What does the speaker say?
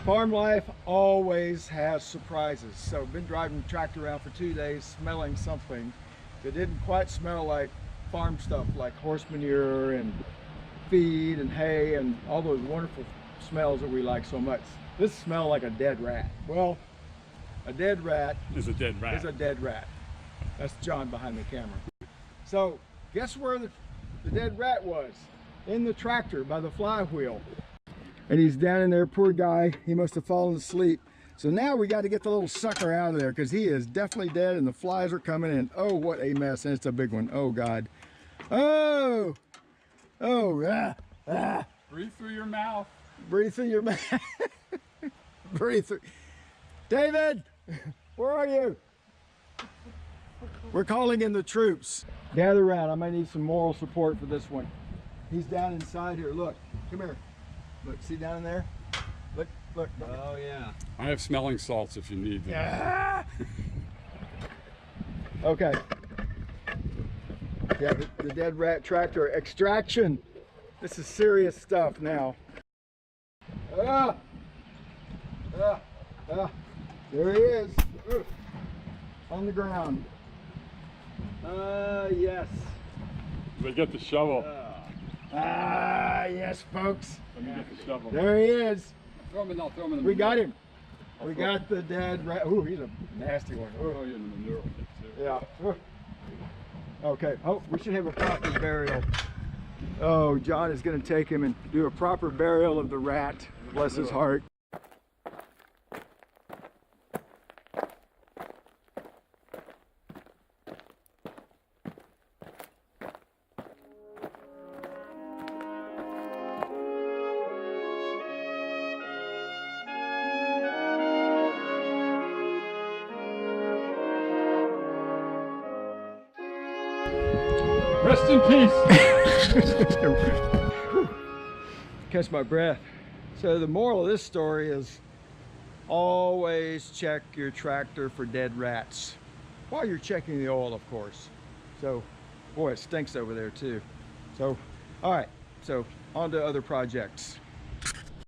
Farm life always has surprises. So I've been driving the tractor around for 2 days smelling something that didn't quite smell like farm stuff, like horse manure and feed and hay and all those wonderful smells that we like so much. This smelled like a dead rat. Well, a dead rat is a dead rat. Is a dead rat. That's John behind the camera. So guess where the dead rat was? In the tractor by the flywheel. And he's down in there, poor guy. He must have fallen asleep. So now we got to get the little sucker out of there because he is definitely dead and the flies are coming in. Oh, what a mess. And it's a big one. Oh, God. Oh! Oh, Breathe through your mouth. Breathe through your mouth. Breathe through. David, where are you? We're calling in the troops. Gather around. I might need some moral support for this one. He's down inside here. Look, come here. Look, see down in there? Look, look. Oh, yeah. I have smelling salts if you need them. Yeah. Okay. Yeah, the dead rat tractor extraction. This is serious stuff now. There he is. On the ground. Yes. They get the shovel. Yes, folks. Let me get the shovel. There he is. Throw him in, I'll throw him in the We manure. got him. We got the dead rat. Ooh, he's a nasty one. I'll throw you in the manure with it too. Yeah. Okay. Oh, we should have a proper burial. Oh, John is going to take him and do a proper burial of the rat. Bless his heart. Rest in peace. Catch my breath. So the moral of this story is always check your tractor for dead rats while you're checking the oil, of course. So, boy, it stinks over there too. So, all right, so on to other projects.